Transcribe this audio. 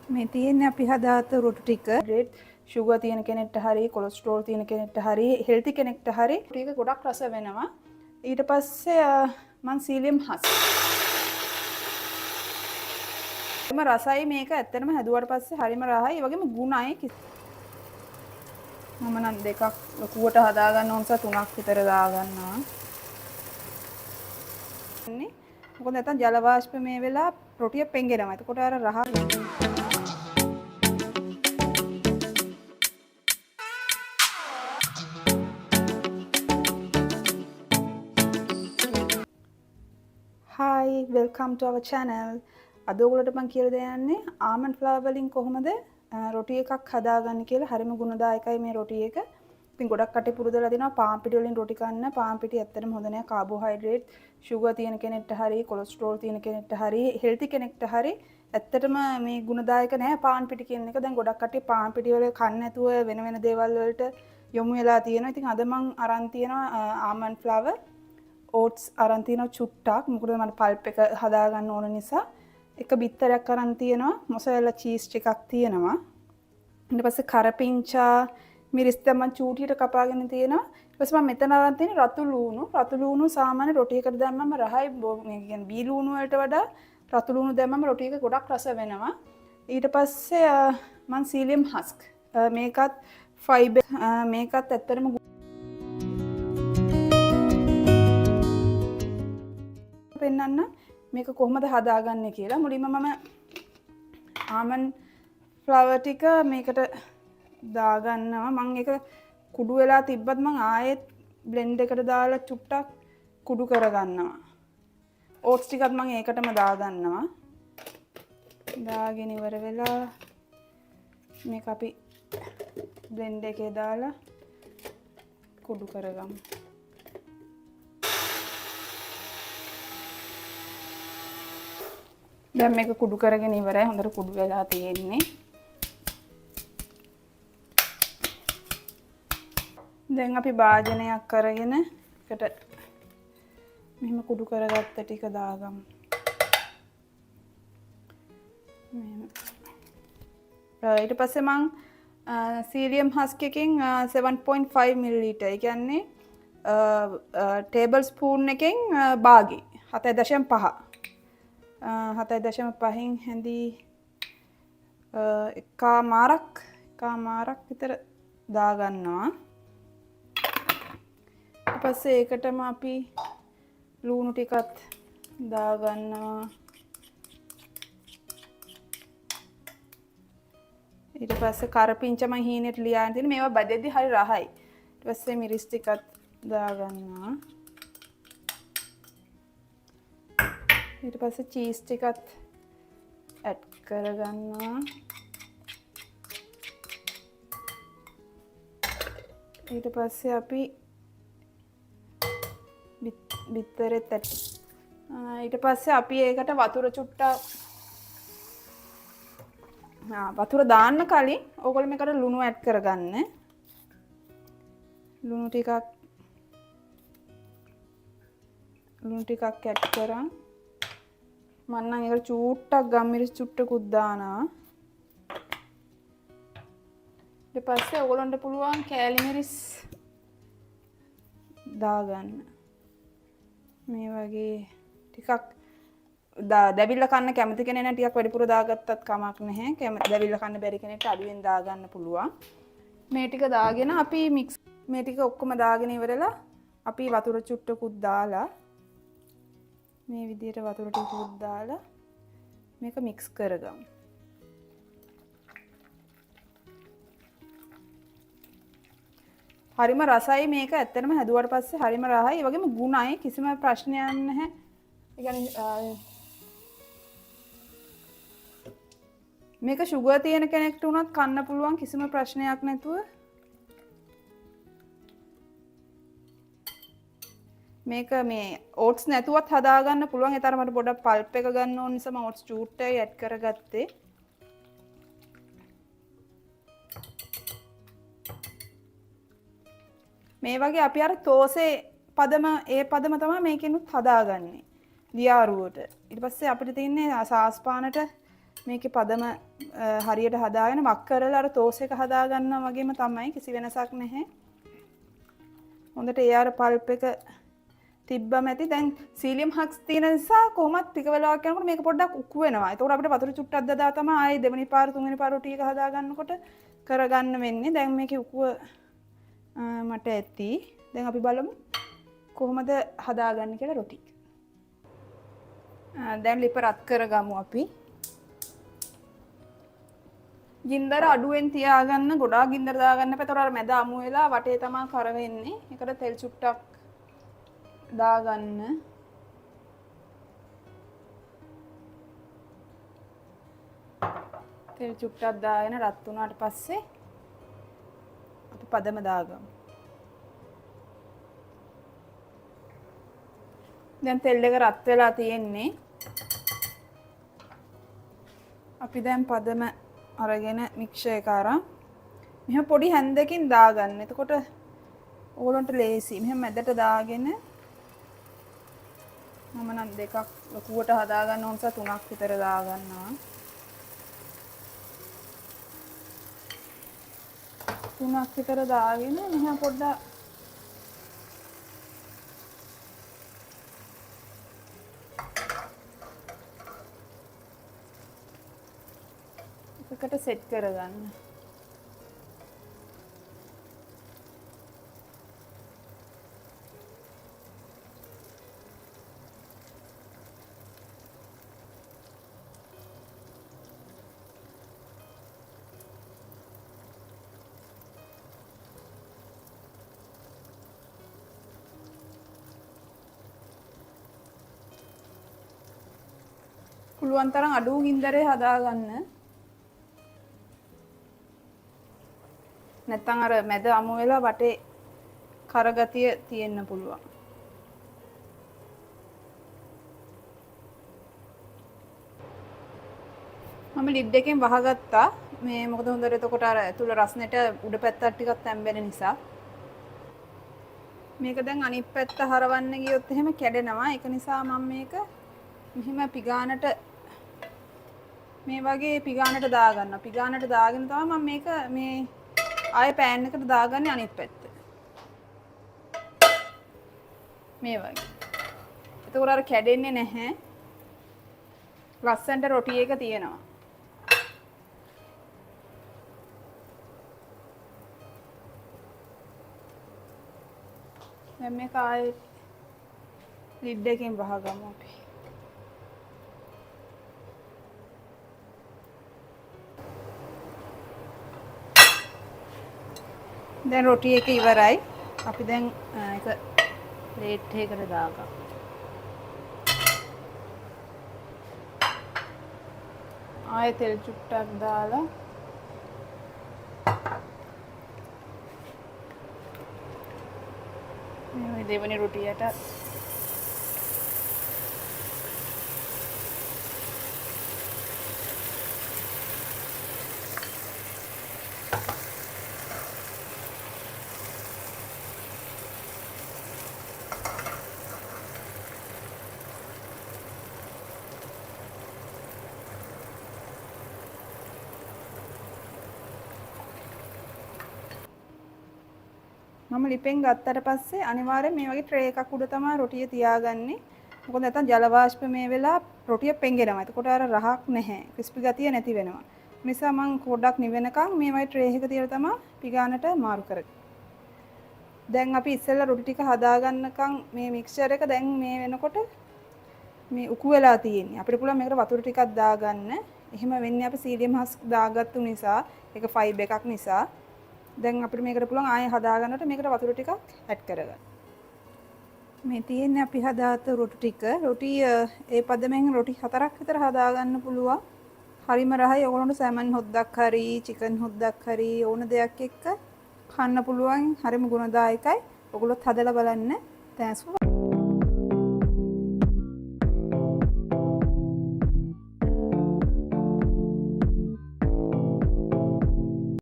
මේ තියෙන්නේ අපි හදාගත්ත රොටි ටික. ග්‍රේට් sugar තියෙන කෙනෙක්ට හරි කොලෙස්ටරෝල් තියෙන කෙනෙක්ට හරි හෙල්ති කෙනෙක්ට හරි ටික ගොඩක් රස වෙනවා. ඊට පස්සේ මං සීලියම් හස්. එම රසයි මේක ඇත්තටම හැදුවට පස්සේ හරිම රහයි. ඒ වගේම ගුණයි. මම නම් දෙකක් ලොකුවට හදා ගන්න ඕන නිසා තුනක් විතර දා ගන්නවා. මොකද නැත්නම් ජල වාෂ්ප මේ වෙලාව රොටිය පෙඟෙනවා. එතකොට අර රහ Hi, welcome to our channel. අද ඔයගොල්ලන්ට මම කියලා දෙන්නේ almond flour වලින් කොහොමද රොටි එකක් හදාගන්නේ කියලා. හරිම ගුණදායකයි මේ රොටි එක. ඉතින් ගොඩක් කටේ පුරුදුලා දෙනවා පාන් පිටි වලින් රොටි කන්න. පාන් පිටි ඇත්තටම හොඳ නෑ. කාබෝහයිඩ්‍රේට්, sugar තියෙන කෙනෙක්ට හරි, කොලෙස්ටරෝල් තියෙන කෙනෙක්ට හරි, හෙල්ති කෙනෙක්ට හරි ඇත්තටම මේ ගුණදායක නෑ පාන් පිටි කියන එක. දැන් ගොඩක් කටේ පාන් පිටි වල කන්න නැතුව වෙන වෙන දේවල් වලට යොමු වෙලා තියෙනවා. ඉතින් අද මම අරන් තියෙනවා almond flour oats අරන් තියෙනවා චුට්ටක්. මොකද මම පල්ප් එක හදා ගන්න ඕන නිසා. එක බිත්තරයක් අරන් තියෙනවා. මොසරෙල්ලා චීස් ටිකක් තියෙනවා. ඊට පස්සේ කරපිංචා මිරිස් තමයි චූටියට කපාගෙන තියෙනවා. ඊට පස්සේ මම මෙතන අරන් තියෙන රතු ලූණු. රතු ලූණු සාමාන්‍ය රොටි එකට දැම්මම රහයි. මේ කියන්නේ බී ලූණු වලට වඩා රතු ලූණු දැම්මම රොටි එක ගොඩක් රස වෙනවා. ඊට පස්සේ මම සීලියම් හස්ක්. මේකත් ෆයිබර් මේකත් ඇත්තටම පෙන්නන්න මේක කොහොමද හදාගන්නේ කියලා. මුලින්ම මම almond flour ටික මේකට දාගන්නවා. මම ඒක කුඩු වෙලා තිබ්බත් මම ආයෙත් බ්ලෙන්ඩ් එකට දාලා චුට්ටක් කුඩු කරගන්නවා. oats ටිකත් මම ඒකටම දාගන්නවා. දාගෙන ඉවර වෙලා මේක අපි බ්ලෙන්ඩ් එකේ දාලා කුඩු කරගමු. දැන් මේක කුඩු කරගෙන ඉවරයි. හොඳට කුඩු වෙලා තියෙන්නේ. දැන් අපි භාජනයක් අරගෙන එකට මෙහෙම කුඩු කරගත්ත ටික දාගමු. මෙහෙම. ඊට පස්සේ මං සීලියම් හස්ක් එකෙන් 7.5 ml. ඒ කියන්නේ ටේබල් ස්පූන් එකෙන් භාගේ 7.5. 7.5න් හැඳි එකමාරක් විතර දාගන්නවා. ඊට පස්සේ ඒකටම අපි ලූණු ටිකත් දාගන්නවා. ඊට පස්සේ කරපිංචා මම හීනෙට ලියාගෙන තියෙන මේවා බදෙද්දි හරි රහයි. ඊට පස්සේ මිරිස් ටිකත් දාගන්නවා. ඊට පස්සේ චීස් ටිකත් ඇඩ් කරගන්නවා. ඊට පස්සේ අපි බිත්තරෙත් ඊට පස්සේ අපි ඒකට වතුර චුට්ටක් වතුර දාන්න කලින් ඕගොල්ලෝ මේකට ලුණු ඇඩ් කරගන්න. ලුණු ටිකක් ඇඩ් කරන් මම නම් ඒකට චූට්ටක් ගම්මිරිස් චුට්ටකුත් දානවා. ඊට පස්සේ ඔයගොල්ලන්ට පුළුවන් කෑලි මිරිස් දාගන්න. මේ වගේ ටිකක් දැවිල්ල කන්න කැමති කෙනෙක් නම් ටිකක් වැඩිපුර දාගත්තත් කමක් නැහැ. දැවිල්ල කන්න බැරි කෙනෙක්ට අඩුවෙන් දාගන්න පුළුවන්. මේ ටික දාගෙන අපි මේ ටික ඔක්කොම දාගෙන ඉවරලා අපි වතුර චුට්ටකුත් දාලා මේ විදිහට වතුර ටිකකුත් දාලා මේක මික්ස් කරගමු. හරිම රසයි මේක ඇත්තටම හැදුවට පස්සේ හරිම රහයි. ඒ වගේම ගුණයි. කිසිම ප්‍රශ්නයක් නැහැ. ඒ කියන්නේ මේක sugar තියෙන කෙනෙක්ට උනත් කන්න පුළුවන් කිසිම ප්‍රශ්නයක් නැතුව. මේක මේ oats නැතුවත් හදා ගන්න පුළුවන්. ඒ තරමට පොඩක් pulp එක ගන්න ඕන නිසා මම oats චූට්ටයි ඇඩ් කරගත්තේ. මේ වගේ අපි අර තෝසේ පදම තමයි මේකෙනුත් හදාගන්නේ. දියාරුවට. ඊට පස්සේ අපිට තියෙන්නේ සාස්පානට මේකේ පදම හරියට හදාගෙන වක් කරලා අර තෝස් එක හදා ගන්නවා වගේම තමයි කිසි වෙනසක් නැහැ. හොඳට ඒ අර පල්ප් එක තිබ්බම ඇති. දැන් සීලියම් හක්ස් තියෙන නිසා කොහොමත් ටික වෙලාවක් යනකොට මේක පොඩ්ඩක් උක්කු වෙනවා. ඒතකොට අපිට වතුර චුට්ටක් දදා තමයි ආයේ දෙවෙනි පාර තුන්වෙනි පාර රොටි එක හදා ගන්නකොට කරගන්න වෙන්නේ. දැන් මේකේ උකුව මට ඇති. දැන් අපි බලමු කොහොමද හදාගන්නේ කියලා රොටි. දැන් ලිප රත් කරගමු අපි. ගින්දර අඩුවෙන් තියාගන්න, ගොඩාක් ගින්දර දාගන්න එපා. ඒතකොට අර මැද අමු වෙලා වටේ තමයි කර වෙන්නේ. ඒකට තෙල් චුට්ටක් දාගන්න. තෙල් චුට්ටක් දාගෙන රත් වුණාට පස්සේ අපි පදම දාගමු. දැන් තෙල් එක රත් වෙලා තියෙන්නේ. අපි දැන් පදම අරගෙන මික්සර් එක අරන් මෙහෙම පොඩි හැන්දකින් දාගන්න. එතකොට ඕගොල්ලන්ට ලේසි. මෙහෙම මැදට දාගෙන මම නම් දෙකක් ලකුවට හදා ගන්න ඕන නිසා 3ක් විතර දා ගන්නවා. 3ක් විතර දාගෙන මෙහෙම පොඩ්ඩක් එකට සෙට් කරගන්න. පුළුවන් තරම් අඩු ගින්දරේ හදාගන්න. නැත්තම් අර මැද අමු වෙලා වටේ කරගතිය තියෙන්න පුළුවන්. මම ලිඩ් එකෙන් වහගත්තා. මේ මොකද හොඳට එතකොට අර ඇතුළ රස්නෙට උඩ පැත්තට ටිකක් තැම්බෙන නිසා. මේක දැන් අනිත් පැත්ත හරවන්න ගියොත් එහෙම කැඩෙනවා. ඒක නිසා මම මේක මෙහිම පිගානට මේ වගේ පිගානට දාගන්නවා. පිගානට දාගෙන තමයි මම මේක මේ ආයේ පෑන් එකට දාගන්නේ අනිත් පැත්ත. මේ වගේ. එතකොට අර කැඩෙන්නේ නැහැ. ලස්සනට රොටි එක තියෙනවා. දැන් මේක ආයේ ලිඩ් එකෙන් වහගමු අපි. දැන් රොටි එක ඉවරයි. අපි දැන් ඒක ප්ලේට් එකකට දාගමු. ආයෙ තෙල් චුට්ටක් දාලා මේ දෙවෙනි රොටියට මම ලිපෙන් ගත්තට පස්සේ අනිවාර්යෙන් මේ වගේ ට්‍රේ එකක් උඩ තමයි රොටිය තියාගන්නේ. මොකද නැත්නම් ජල වාෂ්ප මේ වෙලා රොටිය පෙඟෙනවා. එතකොට අර රහක් නැහැ. ක්‍රිස්පි ගතිය නැති වෙනවා. නිසා මම පොඩ්ඩක් නිවෙනකන් මේ වගේ ට්‍රේ එක තියලා තමයි පිගානට මාරු කරන්නේ. දැන් අපි ඉස්සෙල්ලා රොටි ටික හදාගන්නකම් මේ මික්ස්චර් එක දැන් මේ වෙනකොට මේ උකු වෙලා තියෙන්නේ. අපිට පුළුවන් මේකට වතුර ටිකක් දාගන්න. එහෙම වෙන්නේ අපි සීලියම් හස්ක් දාගත්තු නිසා, ඒක ෆයිබර් එකක් නිසා. දැන් අපිට මේකට පුළුවන් ආයෙ හදාගන්නට මේකට වතුර ටිකක් ඇඩ් කරගන්න. මේ තියෙන්නේ අපි හදාගත්ත රොටි ටික. රොටි ඒ පදමෙන් රොටි 4ක් විතර හදාගන්න පුළුවන්. හරිම රහයි. ඔයගොල්ලන්ට සැමන් හොද්දක් හරි, චිකන් හොද්දක් හරි ඕන දෙයක් එක්ක කන්න පුළුවන්. හරිම ගුණදායකයි. ඔයගොල්ලොත් හදලා බලන්න. තෑන්ක්ස්.